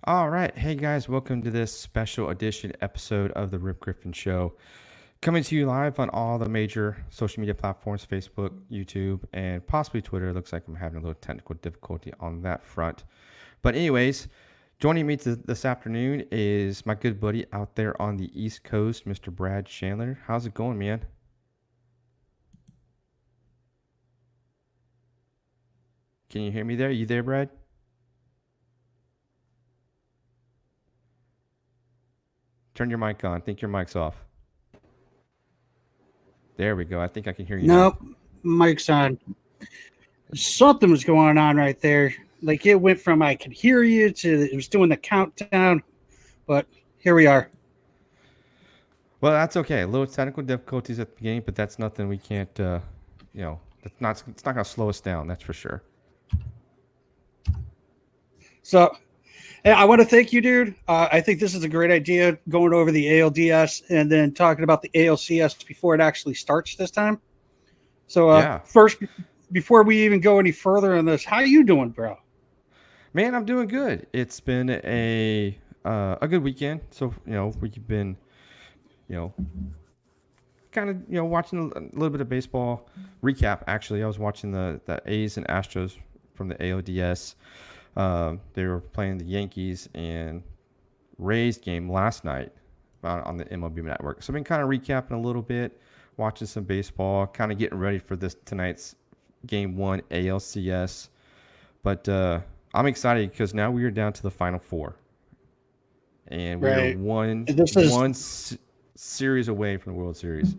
All right. Hey, guys. Welcome to this special edition episode of The Rip Griffin Show. Coming to you live on all the major social media platforms, Facebook, YouTube, and possibly Twitter. It looks like I'm having a little technical difficulty on that front. But anyways, joining me this afternoon is my good buddy out there on the East Coast, Mr. Brad Chandler. How's it going, man? Can you hear me there? You there, Brad? Turn your mic on. I think your mic's off. There we go. I think I can hear you now. Nope, mic's on. Something was going on right there. Like it went from I could hear you to it was doing the countdown, but here we are. Well, that's okay. A little technical difficulties at the beginning, but that's nothing we can't, it's not going to slow us down. That's for sure. So hey, I want to thank you, dude. I think this is a great idea going over the ALDS and then talking about the ALCS before it actually starts this time. So Yeah, first, before we even go any further on this, how you doing, bro? man, I'm doing good. It's been a good weekend. So we've been you know kind of watching a little bit of baseball recap. Actually, I was watching the A's and Astros from the ALDS. They were playing the Yankees and Rays game last night on the MLB network. So I've been kind of recapping a little bit, watching some baseball, kind of getting ready for this tonight's game one ALCS. But I'm excited because now we are down to the final four, and we are Right. one This is one series away from the World Series.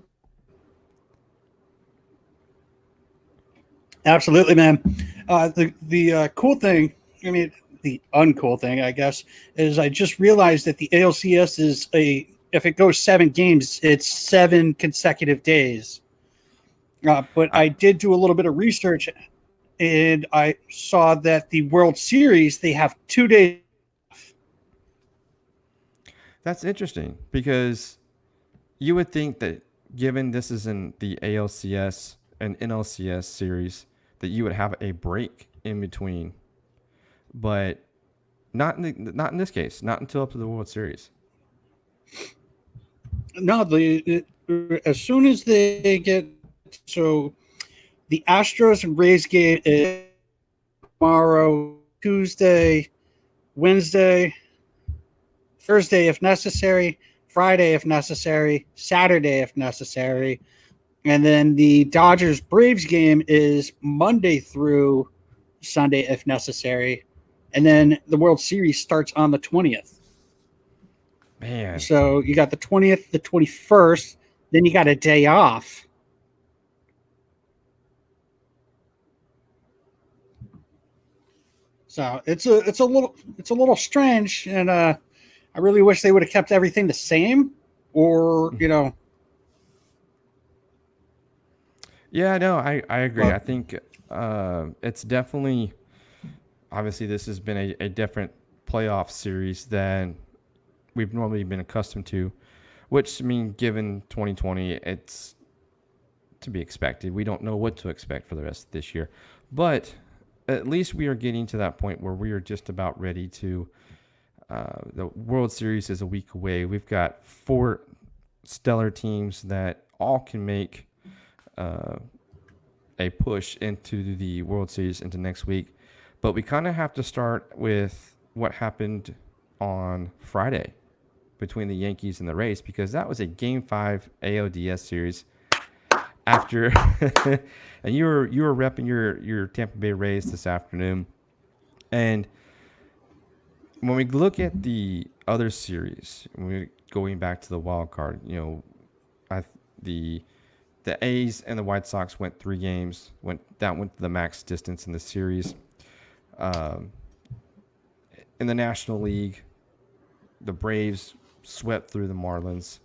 Absolutely, man. The cool thing, I mean, the uncool thing, I guess, is I just realized that the ALCS is if it goes 7 games, it's 7 consecutive days. But I, I did do a little bit of research, and I saw that the World Series they have 2 days. that's interesting because you would think that given this is in the ALCS and NLCS series, that you would have a break in between, but not in this case. Not until up to the World Series. No, as soon as they get so the Astros and Rays game is tomorrow, Tuesday, Wednesday, Thursday if necessary, Friday if necessary, Saturday if necessary, and then the Dodgers Braves game is Monday through Sunday if necessary, and then the World Series starts on the 20th. Man, So you got the 20th, the 21st, then you got a day off. So it's a little strange, and I really wish they would have kept everything the same, or yeah, no, I agree. but I think it's definitely obviously this has been a different playoff series than we've normally been accustomed to, which I mean, given 2020, it's to be expected. We don't know what to expect for the rest of this year, but at least we are getting to that point where we are just about ready to. The World Series is a week away. We've got 4 stellar teams that all can make uh, a push into the World Series into next week. But we kind of have to start with what happened on Friday between the Yankees and the Rays because that was a Game 5 ALDS series. After and you were repping your Tampa Bay Rays this afternoon, and when we look at the other series, when we going back to the wild card, I the the A's and the White Sox went 3 games, went to the max distance in the series. Um, in the National League, the Braves swept through the Marlins.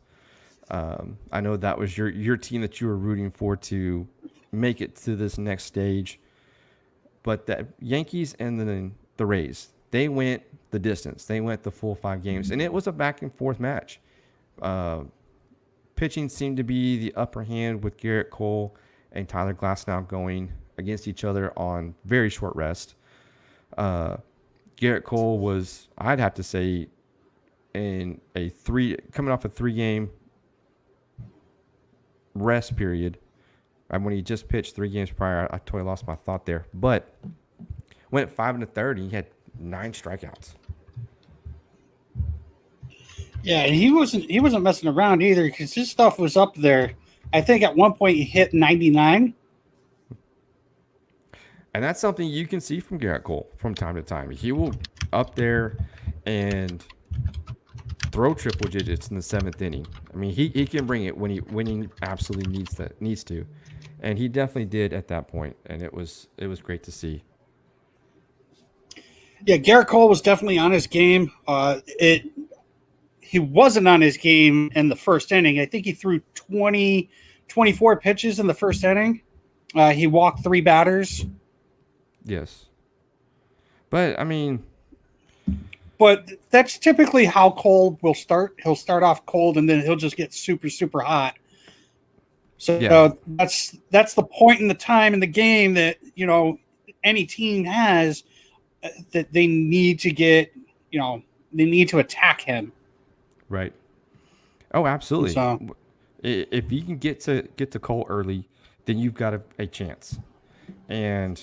I know that was your team that you were rooting for to make it to this next stage. But the Yankees and the Rays, they went the distance. They went the full 5 games, and it was a back and forth match. Uh, Pitching seemed to be the upper hand with Garrett Cole and Tyler Glasnow going against each other on very short rest. Uh, Garrett Cole was, I'd have to say, coming off a 3-game rest period. When he just pitched 3 games prior, I totally lost my thought there. But went 5 1/3. He had 9 strikeouts. Yeah, and he wasn't messing around either because his stuff was up there. I think at one point he hit 99. And that's something you can see from Garrett Cole from time to time. He will up there and throw triple digits in the 7th inning. I mean, he can bring it when he absolutely needs to. And he definitely did at that point, and it was great to see. Yeah, Garrett Cole was definitely on his game. He wasn't on his game in the first inning. I think he threw 24 pitches in the first inning. He walked 3 batters. Yes. But, I mean... But that's typically how Cole will start. He'll start off cold, and then he'll just get super, super hot. So that's the point in the time in the game that, any team has that they need to get, they need to attack him. Right. Oh, absolutely. So, if you can get to Cole early, then you've got a chance. And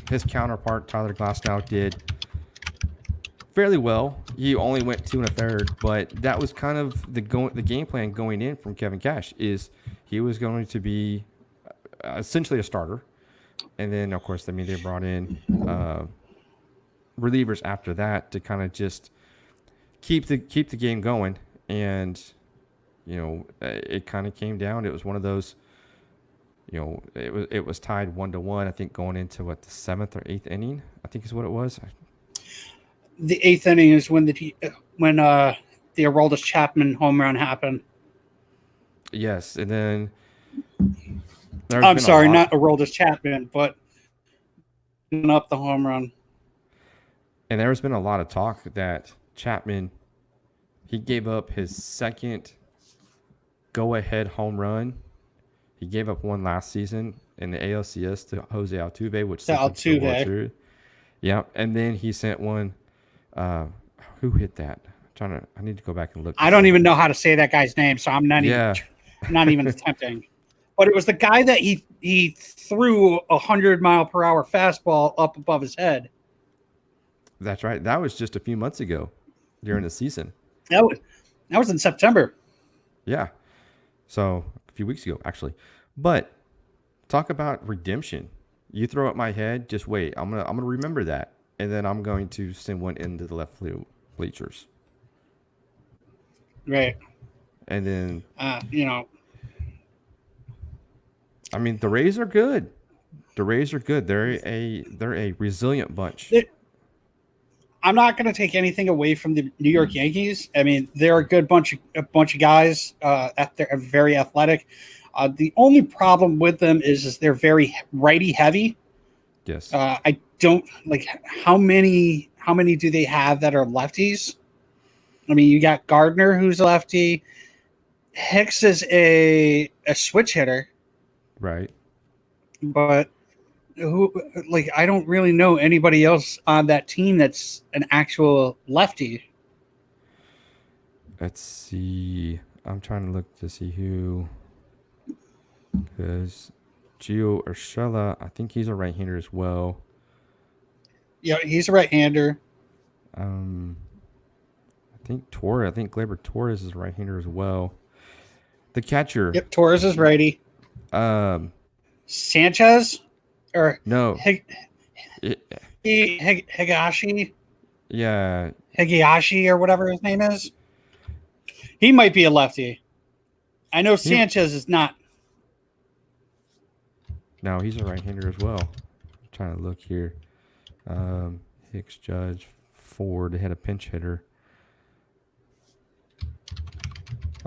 his counterpart Tyler Glasnow did fairly well. He only went 2 1/3, but that was kind of the game plan going in from Kevin Cash. Is he was going to be essentially a starter, and then of course, they brought in relievers after that to kind of just keep the game going. And it kind of came down. It was one of those. It was tied 1-1. I think going into the 7th or 8th inning. I think is what it was. The 8th inning is when the Aroldis Chapman home run happened. Yes, and then I'm sorry, not Aroldis Chapman, but up the home run. And there's been a lot of talk that Chapman, he gave up his second go-ahead home run. He gave up one last season in the ALCS to Jose Altuve, which sent him to the World Series. Yeah, and then he sent one. Who hit that? I need to go back and look. I don't even know how to say that guy's name, so I'm not even attempting. But it was the guy that he threw 100-mile-per-hour fastball up above his head. That's right. That was just a few months ago during the season. That was in September. Yeah. So a few weeks ago, actually. But talk about redemption. You throw at my head, just wait. I'm gonna remember that. And then I'm going to send one into the left field bleachers. Right. And then, I mean, the Rays are good. They're a resilient bunch. I'm not going to take anything away from the New York Yankees. I mean, they're a good bunch of guys. They're very athletic. The only problem with them is they're very righty heavy. Yes. I don't like how many do they have that are lefties? I mean, you got Gardner, who's a lefty. Hicks is a switch hitter. Right. But I don't really know anybody else on that team that's an actual lefty. Let's see. I'm trying to look to see who. Because Gio Urshela, I think he's a right-hander as well. Yeah, he's a right-hander. I think Gleyber Torres is a right-hander as well. The catcher. Yep, Torres is righty. Sanchez? Or no. Higashi? Yeah. Higashi or whatever his name is. He might be a lefty. I know Sanchez is not. No, he's a right-hander as well. I'm trying to look here. Hicks, Judge, Ford. They had a pinch hitter.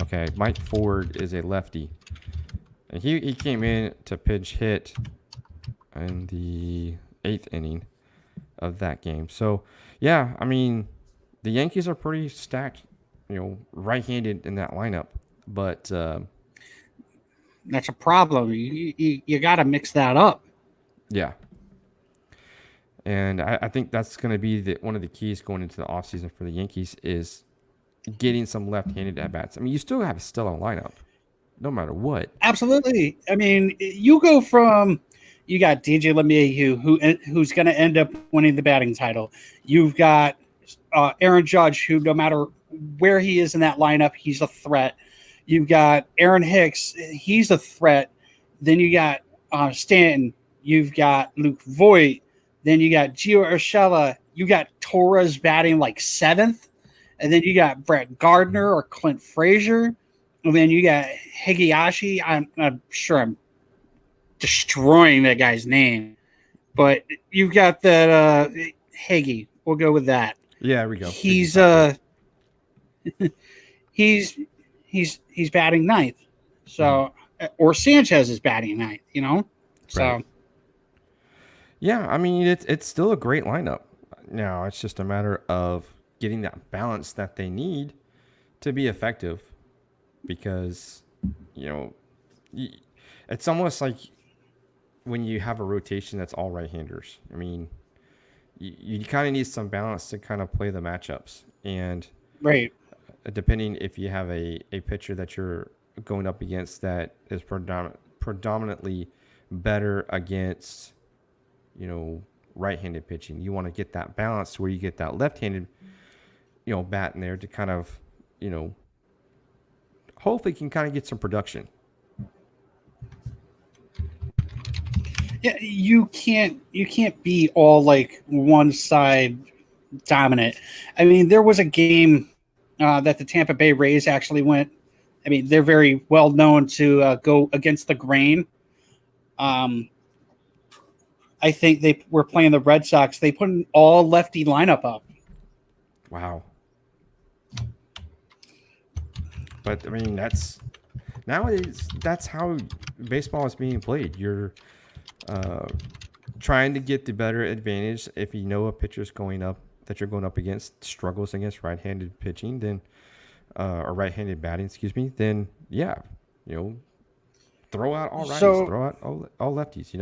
Okay, Mike Ford is a lefty. And he came in to pinch hit in the 8th inning of that game. So, yeah, I mean, the Yankees are pretty stacked, right-handed in that lineup. But that's a problem. You got to mix that up. Yeah. And I think that's going to be one of the keys going into the offseason for the Yankees is getting some left-handed at-bats. I mean, you still have a stellar lineup, no matter what. Absolutely. I mean, you go from you got DJ LeMahieu, who's going to end up winning the batting title. You've got Aaron Judge, who no matter where he is in that lineup, he's a threat. You've got Aaron Hicks, he's a threat. Then you got Stanton. You've got Luke Voigt. Then you got Gio Urshela. You got Torres batting like seventh. And then you got Brett Gardner or Clint Frazier. And then you got Higashi. I'm sure I'm destroying that guy's name. But you've got that Higgy. We'll go with that. Yeah, there we go. He's he's batting ninth. So or Sanchez is batting ninth, you know? So right. Yeah, I mean it's still a great lineup. Now it's just a matter of getting that balance that they need to be effective, because it's almost like when you have a rotation that's all right-handers. I mean, you kind of need some balance to kind of play the matchups, and right. Depending if you have a pitcher that you're going up against that is predominantly better against right-handed pitching, you want to get that balance where you get that left-handed bat in there to kind of hopefully can kind of get some production. Yeah, you can't be all like one side dominant. I mean, there was a game that the Tampa Bay Rays actually went. I mean, they're very well known to go against the grain. I think they were playing the Red Sox. They put an all lefty lineup up. Wow. But I mean, nowadays that's how baseball is being played. You're trying to get the better advantage. If you know a pitcher's going up that you're going up against struggles against right-handed pitching, then or right-handed batting, excuse me, then yeah, throw out all righties, throw out all lefties,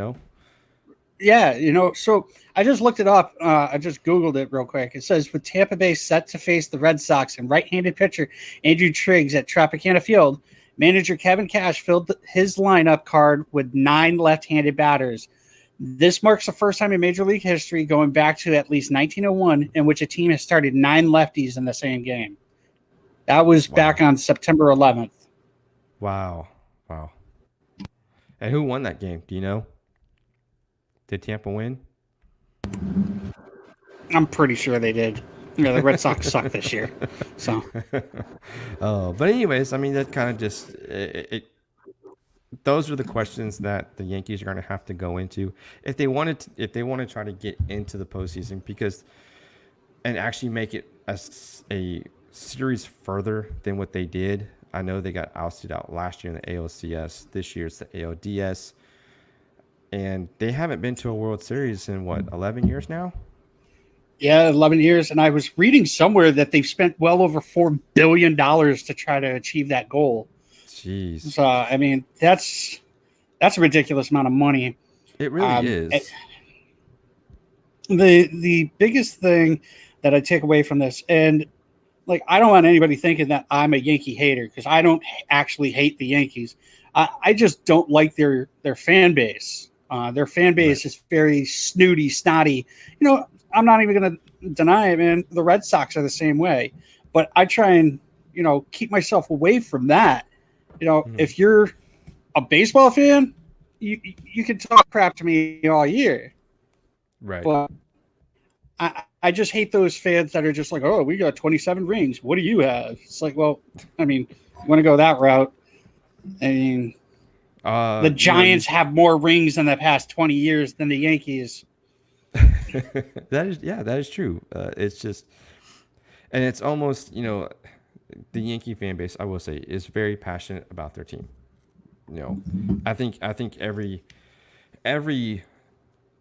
Yeah, so I just looked it up. I just Googled it real quick. It says, with Tampa Bay set to face the Red Sox and right-handed pitcher Andrew Triggs at Tropicana Field, manager Kevin Cash filled his lineup card with 9 left-handed batters. This marks the first time in Major League history, going back to at least 1901, in which a team has started 9 lefties in the same game. That was back on September 11th. Wow. And who won that game? Do you know? Did Tampa win? I'm pretty sure they did. The Red Sox suck this year. So. But anyways, I mean, that kind of just those are the questions that the Yankees are going to have to go into if they want to try to get into the postseason, and actually make it a series further than what they did. I know they got ousted out last year in the ALCS. This year it's the ALDS. And they haven't been to a World Series in 11 years now? Yeah, 11 years. And I was reading somewhere that they've spent well over $4 billion to try to achieve that goal. Jeez. So, I mean, that's a ridiculous amount of money. It really is. The biggest thing that I take away from this, and like, I don't want anybody thinking that I'm a Yankee hater, because I don't actually hate the Yankees. I just don't like their fan base. Their fan base is very snooty, snotty. I'm not even going to deny it, man. The Red Sox are the same way. But I try and, keep myself away from that. If you're a baseball fan, you can talk crap to me all year. Right. But I just hate those fans that are just like, oh, we got 27 rings. What do you have? It's like, well, I mean, you want to go that route. I mean, the Giants have more rings in the past 20 years than the Yankees. That is true. It's just, and it's almost, the Yankee fan base, I will say, is very passionate about their team. I think every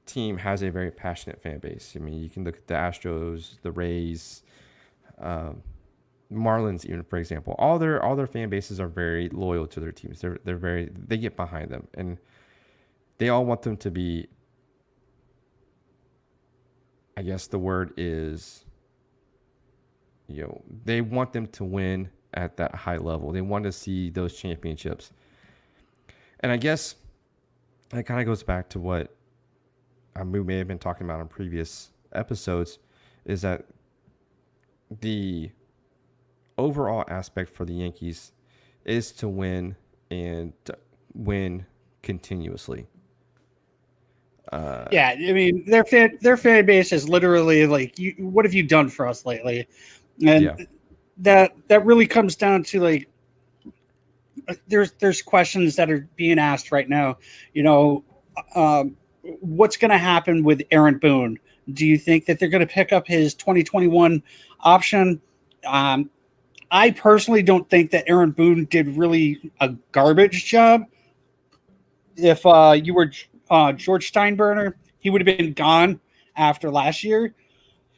team has a very passionate fan base. I mean, you can look at the Astros, the Rays, Marlins, even, for example. All their fan bases are very loyal to their teams. They get behind them, and they all want them to be I guess the word is, they want them to win at that high level. They want to see those championships. And I guess that kind of goes back to what we may have been talking about in previous episodes, is that the overall aspect for the Yankees is to win and to win continuously. Yeah, I mean their fan base is literally like, what have you done for us lately? And Yeah. that really comes down to like, there's questions that are being asked right now. You know, um, what's going to happen with Aaron Boone? Do you think that they're going to pick up his 2021 option? Um, I personally don't think that Aaron Boone did really a garbage job. If you were George Steinbrenner, he would have been gone after last year.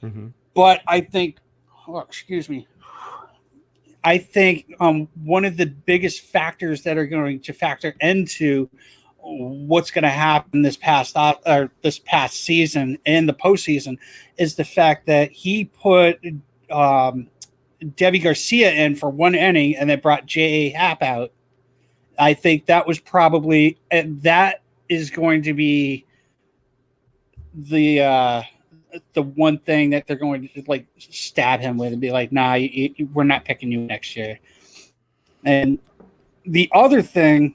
Mm-hmm. But I think, oh, excuse me, I think one of the biggest factors that are going to factor into what's going to happen this past season and the postseason is the fact that he put um, Debbie Garcia in for one inning and then brought J.A. Happ out. I think that was probably that is going to be the the one thing that they're going to like stab him with and be like, nah, we're not picking you next year. And the other thing,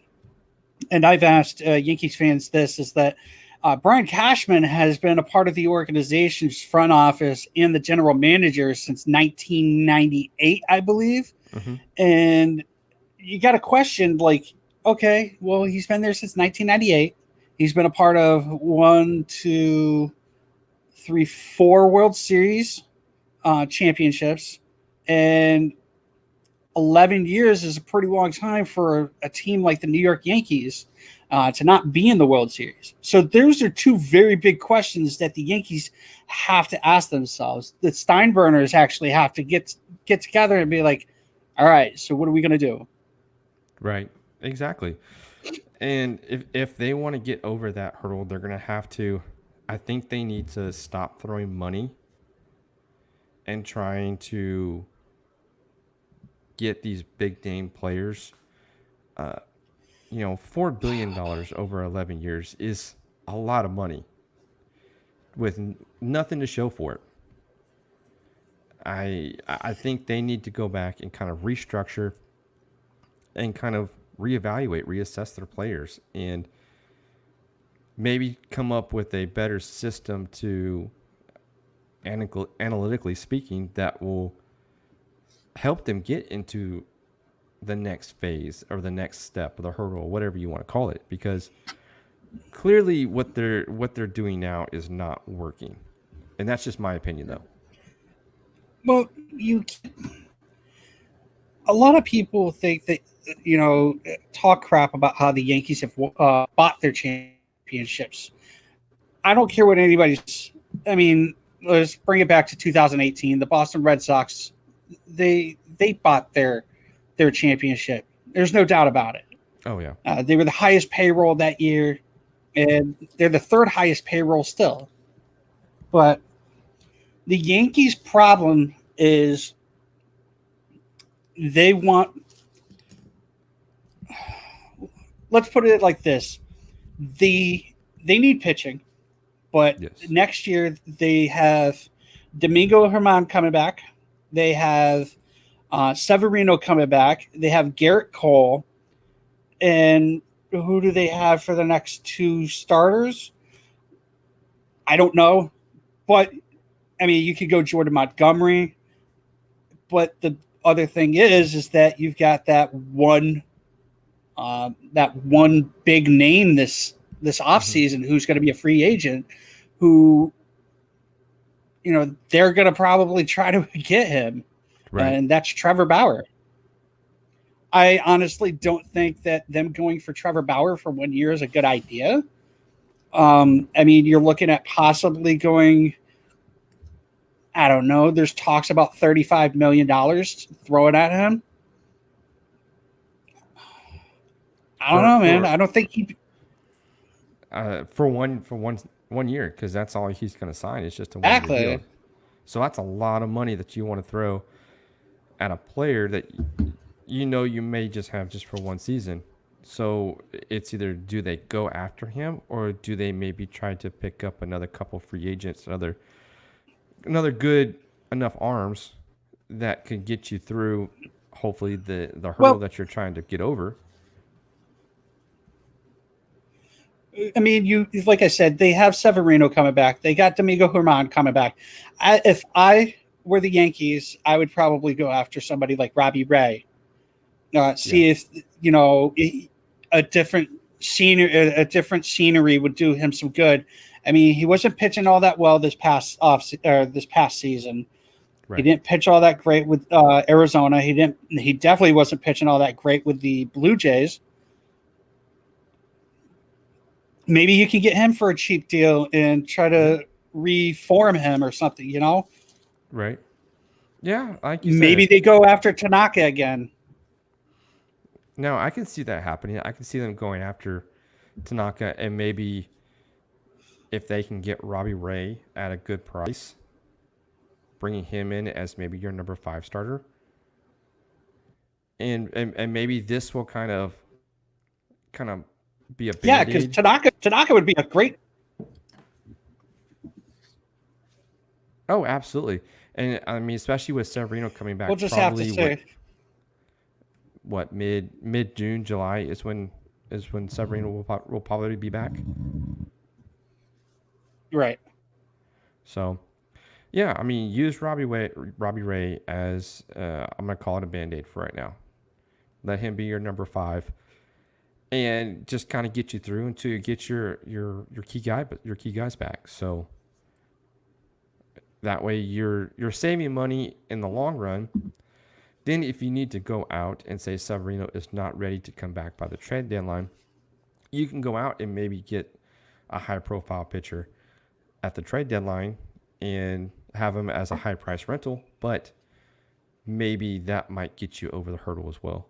and I've asked Yankees fans this, is that Brian Cashman has been a part of the organization's front office and the general manager since 1998, I believe. Mm-hmm. And you got to question, like, okay, well, he's been there since 1998. He's been a part of 1, 2, 3, 4 World Series championships, and 11 years is a pretty long time for a team like the New York Yankees to not be in the World Series. So those are two very big questions that the Yankees have to ask themselves. The Steinbrenners actually have to get together and be like, all right, so what are we going to do? Right. Exactly. And if they want to get over that hurdle, they're going to have to, I think they need to stop throwing money and trying to get these big name players. $4 billion over 11 years is a lot of money with nothing to show for it. I think they need to go back and kind of restructure and kind of reevaluate, reassess their players, and maybe come up with a better system to, analytically speaking, that will help them get into the next phase or the next step or the hurdle, whatever you want to call it, because clearly what they're doing now is not working, and that's just my opinion, though. Well, a lot of people think that, talk crap about how the Yankees have bought their championships. I don't care what anybody's. I mean, let's bring it back to 2018. The Boston Red Sox, they bought their championship. There's no doubt about it. Oh yeah. They were the highest payroll that year, and they're the third highest payroll still. But the Yankees' problem is they want. Let's put it like this: they need pitching, but Yes. next year they have Domingo Herman coming back. They have Severino coming back. They have Garrett Cole, and who do they have for the next two starters? I don't know, but I mean, you could go Jordan Montgomery, but the other thing is that you've got that one big name this offseason who's going to be a free agent, who they're going to probably try to get him, Right. and that's Trevor Bauer. I honestly don't think that them going for Trevor Bauer for 1 year is a good idea. I mean, you're looking at possibly going, I don't know, there's talks about $35 million thrown at him. I don't know, man. I don't think he. For one 1 year, because that's all he's going to sign. It's just a 1 year deal. Exactly. So that's a lot of money that you want to throw at a player that you may just have just for one season. So it's either do they go after him or do they maybe try to pick up another couple free agents, another good enough arms that could get you through hopefully the hurdle Well, that you're trying to get over. I mean, you like I said, they have Severino coming back. They got Domingo Germán coming back. If I were the Yankees, I would probably go after somebody like Robbie Ray. See Yeah. if a different scenery would do him some good. I mean, he wasn't pitching all that well this past season. He Right. didn't pitch all that great with Arizona. He definitely wasn't pitching all that great with the Blue Jays. Maybe you can get him for a cheap deal and try to reform him or something, Right. Yeah, like you Maybe said. they go after Tanaka again. No, I can see that happening. I can see them going after Tanaka, and maybe if they can get Robbie Ray at a good price, bringing him in as maybe your number 5 starter. And maybe this will kind of be a Yeah, because band-aid. Tanaka would be a great. Oh, absolutely. And I mean, especially with Severino coming We'll back, just have to probably say, what mid June, July is when Severino will probably be back. right. So, yeah, I mean, use Robbie Ray as I'm gonna call it a band-aid for right now. Let him be your number 5, and just kind of get you through until you get your key guys back. So that way you're saving money in the long run. Then if you need to go out and say Severino is not ready to come back by the trade deadline, you can go out and maybe get a high profile pitcher at the trade deadline and have him as a high price rental, but maybe that might get you over the hurdle as well.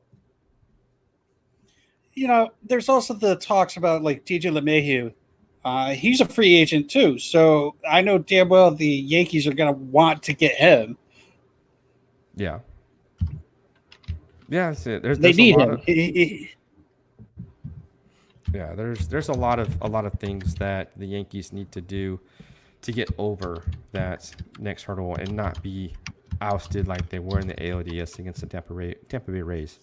There's also the talks about like DJ LeMahieu. He's a free agent too, so I know damn well the Yankees are going to want to get him. Yeah. Yeah, that's it. There's They there's a need lot him. of yeah, there's a lot of things that the Yankees need to do to get over that next hurdle and not be ousted like they were in the ALDS against the Tampa Bay Rays.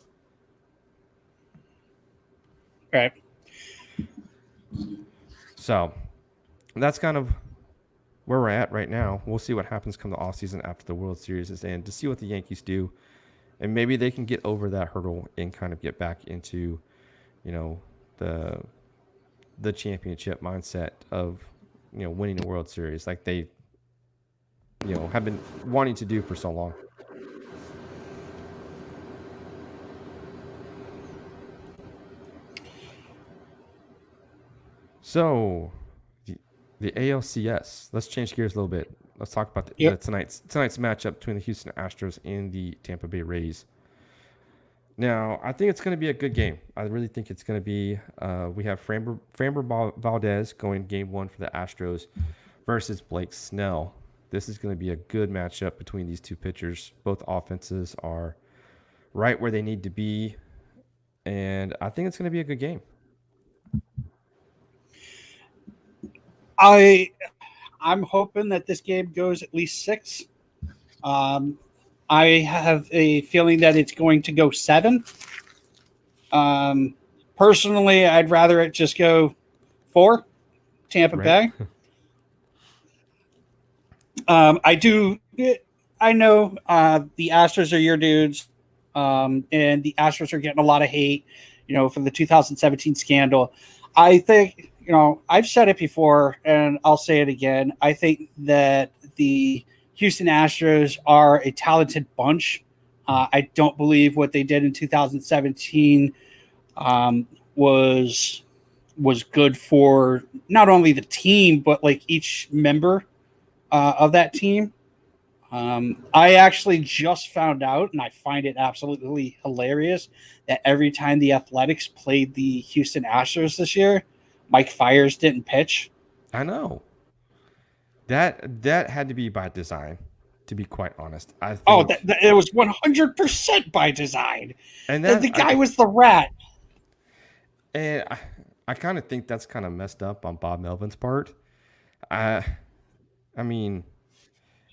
Right. So that's kind of where we're at right now. We'll see what happens come the offseason after the World Series is in to see what the Yankees do. And maybe they can get over that hurdle and kind of get back into, the championship mindset of, winning a World Series like they, have been wanting to do for so long. So, the ALCS. Let's change gears a little bit. Let's talk about Yep. tonight's matchup between the Houston Astros and the Tampa Bay Rays. Now, I think it's going to be a good game. I really think it's going to be. We have Framber Valdez going game 1 for the Astros versus Blake Snell. This is going to be a good matchup between these two pitchers. Both offenses are right where they need to be, and I think it's going to be a good game. I'm hoping that this game goes at least 6. I have a feeling that it's going to go 7. Personally, I'd rather it just go 4, Tampa Right? Bay. I know the Astros are your dudes, and the Astros are getting a lot of hate, for the 2017 scandal. I think, I've said it before, and I'll say it again. I think that the Houston Astros are a talented bunch. I don't believe what they did in 2017 was good for not only the team but like each member of that team. I actually just found out, and I find it absolutely hilarious, that every time the Athletics played the Houston Astros this year, Mike Fiers didn't pitch. I know. that had to be by design, to be quite honest. I Oh, think, it was 100% by design. and The that guy was the rat. and I kind of think that's kind of messed up on Bob Melvin's part. I I mean,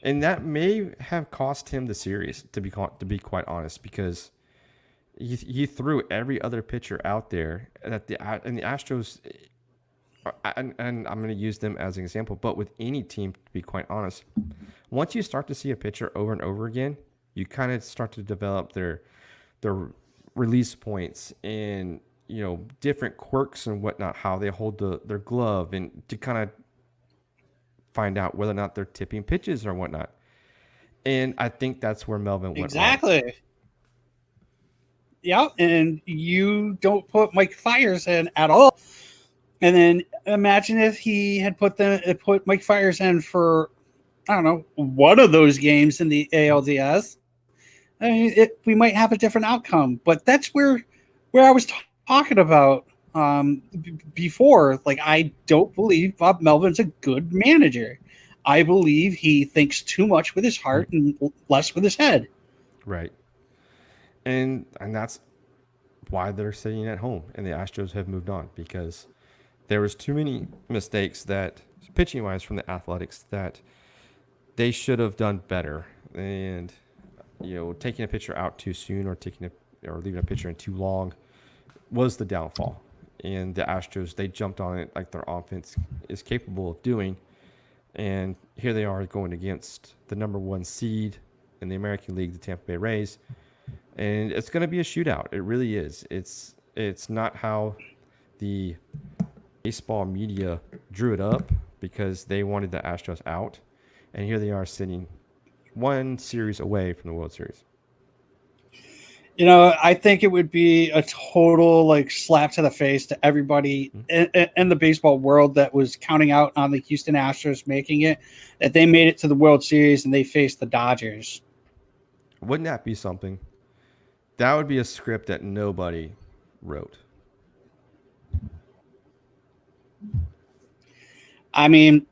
and that may have cost him the series, to be quite honest, because he threw every other pitcher out there that the Astros, and I'm going to use them as an example, but with any team, to be quite honest, once you start to see a pitcher over and over again, you kind of start to develop their release points and different quirks and whatnot, how they hold their glove, and to kind of find out whether or not they're tipping pitches or whatnot. And I think that's where Melvin went wrong. Exactly. Yeah, and you don't put Mike Fiers in at all. And then imagine if he had put Mike Fiers in for, I don't know, one of those games in the ALDS. I mean, we might have a different outcome. But that's where I was talking about before. Like, I don't believe Bob Melvin's a good manager. I believe he thinks too much with his heart and less with his head. Right. And that's why they're sitting at home, and the Astros have moved on, because there was too many mistakes that, pitching wise, from the Athletics, that they should have done better. And taking a pitcher out too soon, or leaving a pitcher in too long, was the downfall. And the Astros, they jumped on it like their offense is capable of doing. And here they are going against the number one seed in the American League, the Tampa Bay Rays. And it's going to be a shootout. It really is. It's not how the baseball media drew it up, because they wanted the Astros out. And here they are sitting one series away from the World Series. I think it would be a total slap to the face to everybody in the baseball world that was counting out on the Houston Astros making it, that they made it to the World Series and they faced the Dodgers. Wouldn't that be something? That would be a script that nobody wrote. I mean,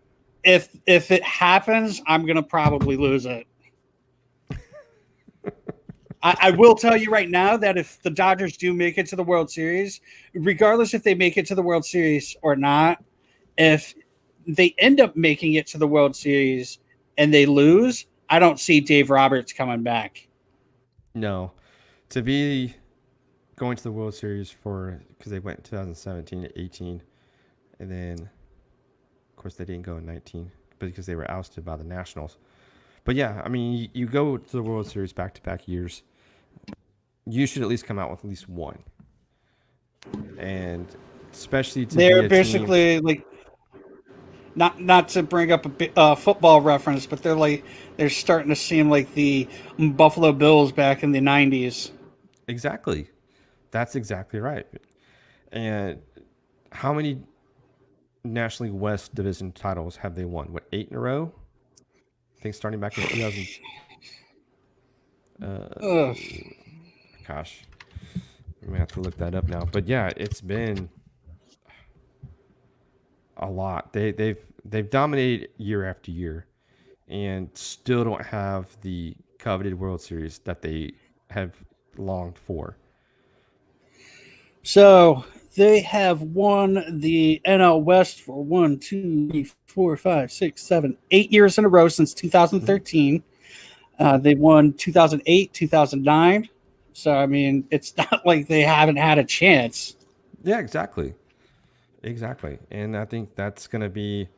if it happens, I'm gonna probably lose it. I will tell you right now that if the Dodgers do make it to the World Series, regardless if they make it to the World Series or not, if they end up making it to the World Series and they lose, I don't see Dave Roberts coming back. No. To be going to the World Series because they went in 2017 to 18, and then, of course, they didn't go in 19, but because they were ousted by the Nationals. But yeah, I mean, you go to the World Series back-to-back years, you should at least come out with at least one. And especially to they're be a basically team, not to bring up a football reference, but they're starting to seem like the Buffalo Bills back in the 90s. Exactly. That's exactly right. And how many National League West Division titles have they won? What, 8 in a row? I think starting back in 2000. Gosh, I'm gonna have to look that up now. But yeah, it's been a lot. They've dominated year after year, and still don't have the coveted World Series that they have longed for. So they have won the NL West for 1, 2, 3, 4, 5, 6, 7, 8 years in a row since 2013. They won 2008, 2009. So, I mean, it's not like they haven't had a chance. Yeah, exactly. And I think that's going to be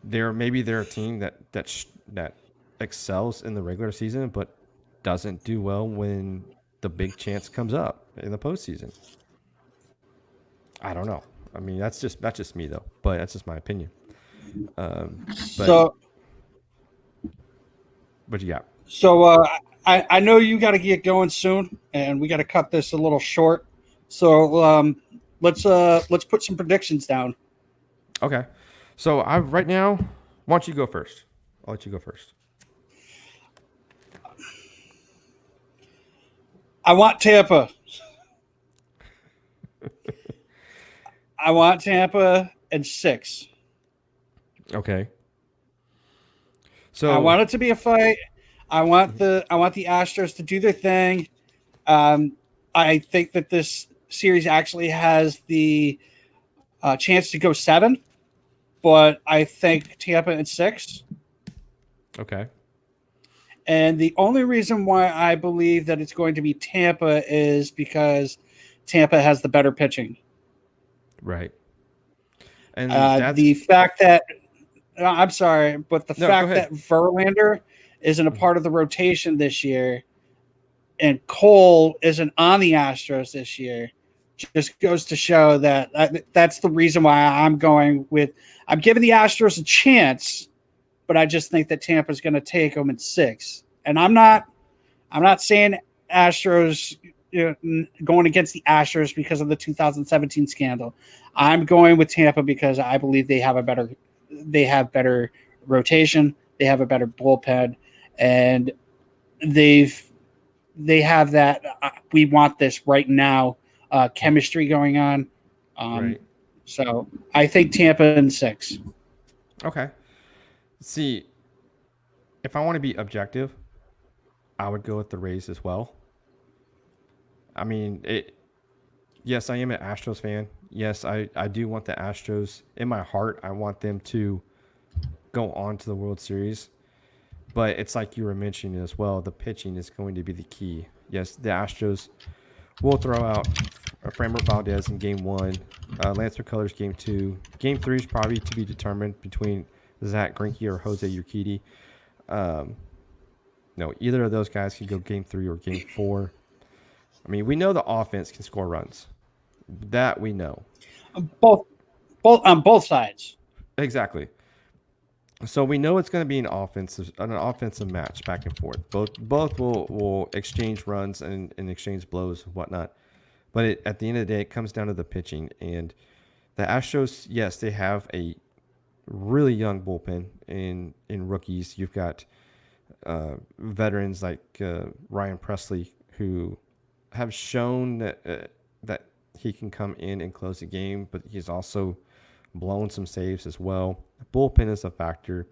maybe they're a team that excels in the regular season, but doesn't do well when the big chance comes up in the postseason. I don't know. I mean, that's just me though, but that's just my opinion. So, what you got? So I know you got to get going soon, and we got to cut this a little short. So let's put some predictions down. Okay. So right now, why don't you go first? I'll let you go first. I want Tampa. I want Tampa and 6. Okay. I So, want it to be a fight. I want the Astros to do their thing. Um, I think that this series actually has the chance to go 7, but I think Tampa in 6. okay. And the only reason why I believe that it's going to be Tampa is because Tampa has the better pitching. Right. And that's The fact that I'm sorry, but the no, go fact ahead. that Verlander isn't a Mhm. part of the rotation this year and Cole isn't on the Astros this year just goes to show that that's the reason why I'm giving the Astros a chance, but I just think that Tampa's going to take them in 6. And I'm not saying Astros going against the Astros because of the 2017 scandal. I'm going with Tampa because I believe they have better rotation, they have a better bullpen, and they've they have that we want this right now chemistry going on. Um, Right. so I think Tampa in 6. Okay. See, if I want to be objective, I would go with the Rays as well. I mean, yes, I am an Astros fan. Yes, I do want the Astros in my heart. I want them to go on to the World Series. But it's like you were mentioning as well. The pitching is going to be the key. Yes, the Astros will throw out Framber Valdez in Game 1, Lance McCullers Game 2. Game 3 is probably to be determined between Zach Greinke or Jose Urquidy. Um, no, either of those guys can go Game 3 or Game 4. I mean, we know the offense can score runs. That we know. Both, both on both sides. Exactly. So we know it's going to be an offensive match back and forth. Both will exchange runs and exchange blows and whatnot. But at the end of the day, it comes down to the pitching. And the Astros, yes, they have a really young bullpen in rookies. You've got veterans like Ryan Presley who have shown that he can come in and close the game, but he's also blown some saves as well. Bullpen is a factor,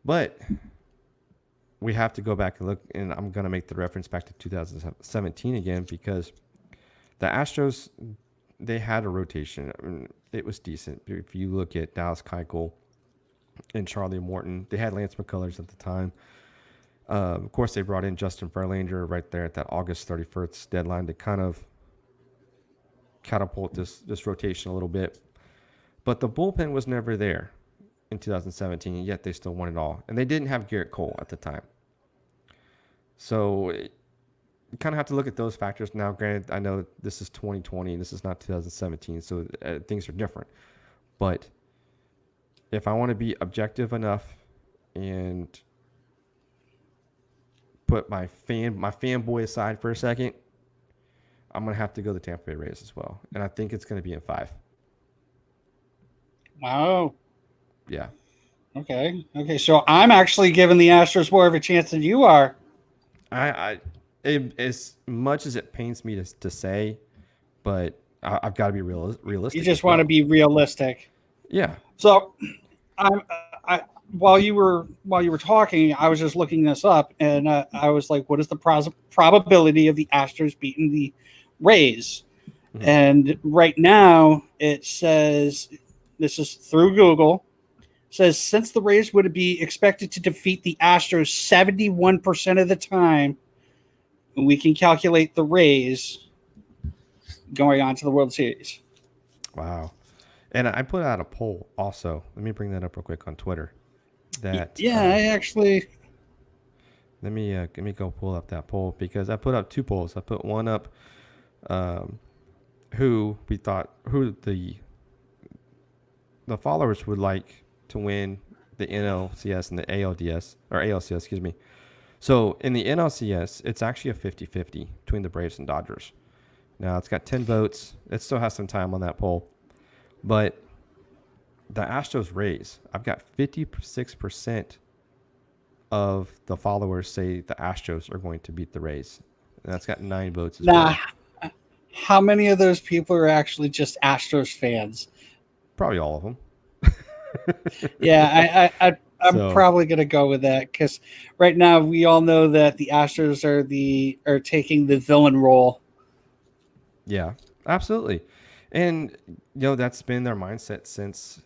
but we have to go back and look. And I'm going to make the reference back to 2017 again because the Astros, they had a rotation. I mean, it was decent. If you look at Dallas Keuchel and Charlie Morton, they had Lance McCullers at the time. Of course, they brought in Justin Verlander right there at that August 31st deadline to kind of catapult this rotation a little bit. But the bullpen was never there in 2017, and yet they still won it all. And they didn't have Garrett Cole at the time. So you kind of have to look at those factors. Now, granted, I know this is 2020 and this is not 2017, so things are different. But if I want to be objective enough and put my fanboy aside for a second, I'm gonna have to go the Tampa Bay Rays as well, and I think it's gonna be in 5. Wow. Yeah, Okay. So I'm actually giving the Astros more of a chance than you are. as much as it pains me to say, but I've got to be You realistic just as want to well. be realistic. Yeah. So I'm I while you were talking, I was just looking this up, and I was like, "What is the probability of the Astros beating the Rays?" Mhm. And right now, it says this is through Google. Says since the Rays would be expected to defeat the Astros 71% of the time, we can calculate the Rays going on to the World Series. Wow. And I put out a poll also. Let me bring that up real quick on Twitter. That Yeah, I actually let me go pull up that poll because I put up 2 polls. I put one up, um, who the followers would like to win the NLCS and the ALDS or ALCS, excuse me. So in the NLCS, it's actually a 50-50 between the Braves and Dodgers. Now it's got 10 votes. It still has some time on that poll, but the Astros Rays, I've got 56% of the followers say the Astros are going to beat the Rays. And that's got 9 votes as nah. well. How many of those people are actually just Astros fans? Probably all of them. Yeah, I'm So probably gonna go with that because right now we all know that the Astros are taking the villain role. yeah, absolutely. And that's been their mindset since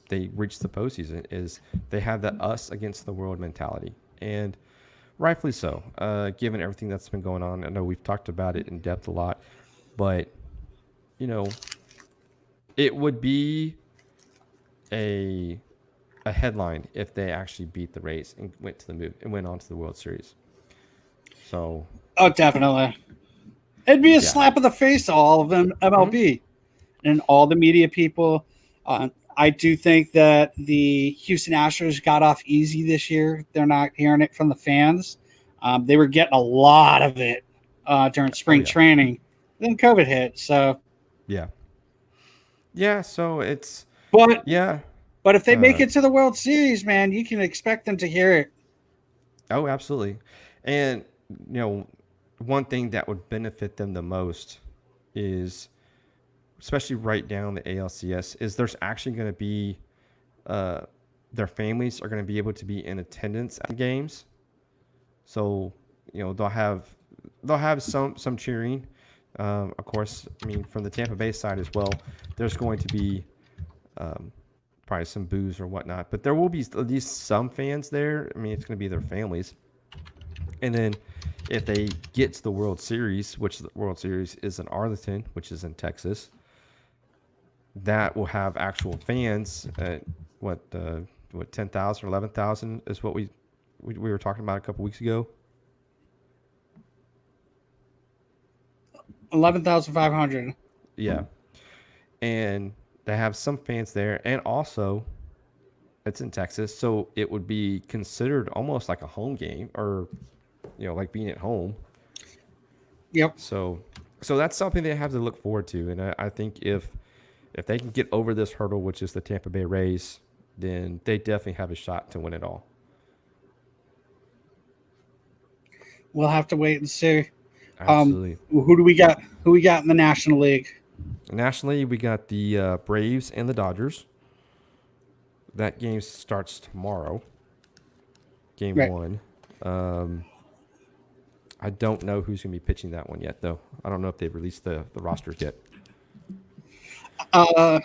they reached the postseason. Is they have that us against the world mentality, and rightfully so. Given everything that's been going on, I know we've talked about it in depth a lot, but you know, it would be a a headline if they actually beat the Rays and went on to the World Series. So Oh, definitely. It'd be a yeah, slap in the face to all of them hmm MLB and all the media people. I do think that the Houston Astros got off easy this year. They're not hearing it from the fans. They were getting a lot of it during oh spring yeah, training. Then COVID hit. So, yeah, yeah. So it's but yeah. but if they make Uh, it to the World Series, man, you can expect them to hear it. oh, absolutely. And you know, one thing that would benefit them the most is, especially right now in the ALCS, is there's actually going to be uh, their families are going to be able to be in attendance at games. So they'll have some cheering. Of course, I mean from the Tampa Bay side as well. There's going to be um, probably some booze or whatnot, but there will be at least some fans there. I mean, it's going to be their families, and then if they get to the World Series, which the World Series is in Arlington, which is in Texas, that will have actual fans. What 10,000 or 11,000 is what we were talking about a couple weeks ago. 11,500. Yeah, and they have some fans there, and also it's in Texas, so it would be considered almost like a home game, or like being at home. Yep. So that's something they have to look forward to, and I think if they can get over this hurdle, which is the Tampa Bay Rays, then they definitely have a shot to win it all. We'll have to wait and see. Absolutely. Who do we got? Who we got in the National League? Nationally, we got the Braves and the Dodgers. That game starts tomorrow. Game Right. one. Um, I don't know who's going to be pitching that one yet, though. I don't know if they've released the rosters yet. Uh,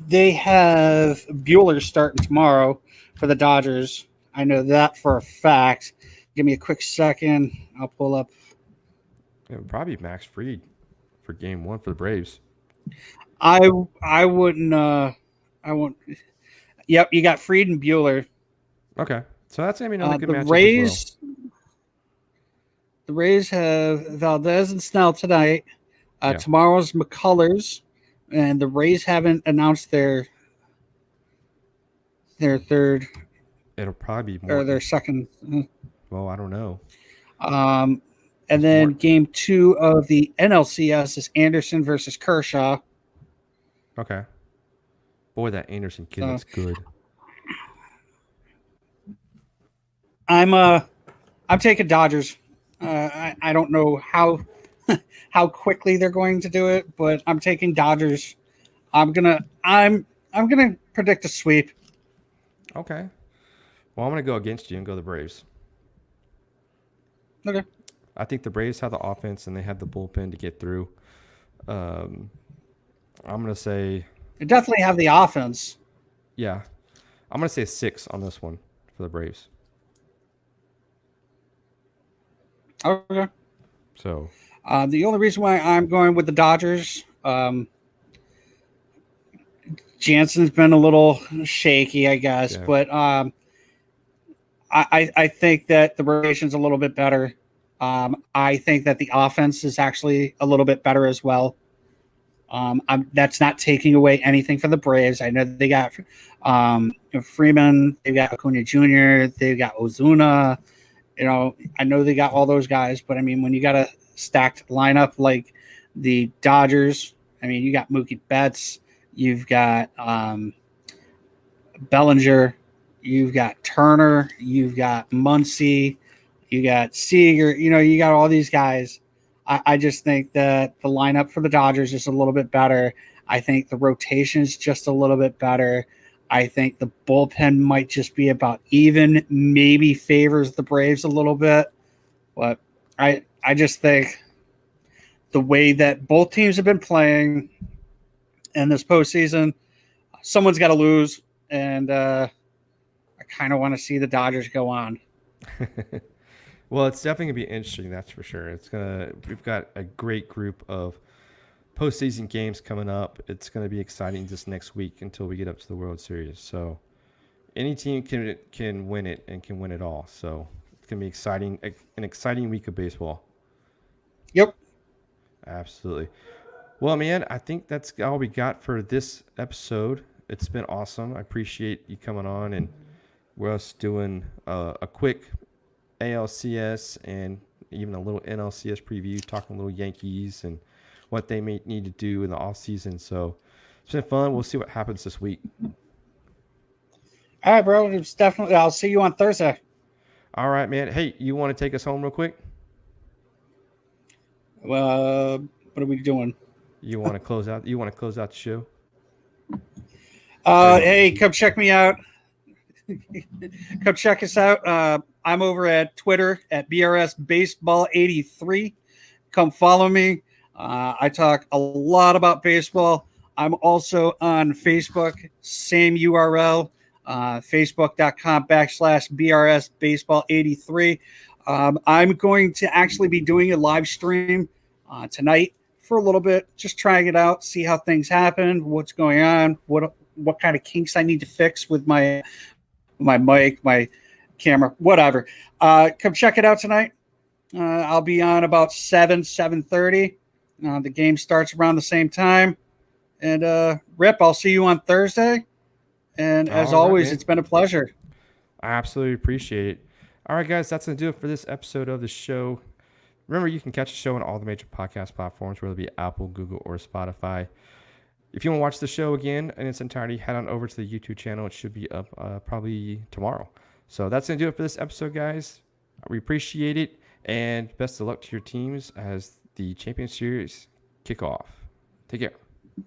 they have Bueller starting tomorrow for the Dodgers. I know that for a fact. Give me a quick second. I'll pull up. It would probably be Max Fried for game one for the Braves. I I wouldn't. I won't. Yep, you got Fried and Bueller. Okay. So that's going to be another good The matchup as well. Rays. The Rays have Valdez and Snell tonight. Yeah. Tomorrow's McCullers, and the Rays haven't announced their third It'll probably be or their Morton. second. Well, I don't know. Um, and Is then Morton? game 2 of the NLCS is Anderson versus Kershaw. Okay. Boy, that Anderson kid So looks good. I'm I'm taking Dodgers. I don't know how how quickly they're going to do it, but I'm taking Dodgers. I'm gonna predict a sweep. Okay. Well, I'm going to go against you and go the Braves. Okay. I think the Braves have the offense and they have the bullpen to get through. Um, I'm going to say, They definitely have the offense. yeah, I'm going to say 6 on this one for the Braves. Okay. So, The only reason why I'm going with the Dodgers, Jansen's been a little shaky, I guess, yeah. but I think that the rotation's a little bit better. I think that the offense is actually a little bit better as well. That's not taking away anything from the Braves. I know they got Freeman, they've got Acuna Jr., they've got Ozuna. I know they got all those guys, but I mean, when you got a stacked lineup like the Dodgers, I mean, you got Mookie Betts, you've got Bellinger, you've got Turner, you've got Muncy, you got Seager. You got all these guys. I just think that the lineup for the Dodgers is a little bit better. I think the rotation is just a little bit better. I think the bullpen might just be about even, maybe favors the Braves a little bit. But I just think the way that both teams have been playing in this postseason, someone's got to lose, and I kind of want to see the Dodgers go on. Well, it's definitely gonna be interesting. That's for sure. We've got a great group of postseason games coming up. It's gonna be exciting this next week until we get up to the World Series. So any team can win it and can win it all. So it's gonna be exciting, an exciting week of baseball. Yep. Absolutely. Well, man, I think that's all we got for this episode. It's been awesome. I appreciate you coming on and we're us doing a quick ALCS and even a little NLCS preview, talking a little Yankees and what they may need to do in the off season. So it's been fun. We'll see what happens this week. All right, bro. It's definitely. I'll see you on Thursday. All right, man. Hey, you want to take us home real quick? What are we doing? You want to close out? You want to close out the show? Hey, come check me out. Come check us out. I'm over at Twitter at BRSBaseball83. Come follow me. I talk a lot about baseball. I'm also on Facebook, same URL, facebook.com/BRSBaseball83. I'm going to actually be doing a live stream tonight for a little bit, just trying it out, see how things happen, what's going on, what kind of kinks I need to fix with my mic, my camera, whatever. Come check it out tonight. I'll be on about 7:30. The game starts around the same time. And Rip, I'll see you on Thursday. And as always, it's been a pleasure. I absolutely appreciate it. All right, guys, that's going to do it for this episode of the show. Remember, you can catch the show on all the major podcast platforms, whether it be Apple, Google, or Spotify. If you want to watch the show again in its entirety, head on over to the YouTube channel. It should be up probably tomorrow. So that's going to do it for this episode, guys. We appreciate it, and best of luck to your teams as the Champion Series kick off. Take care.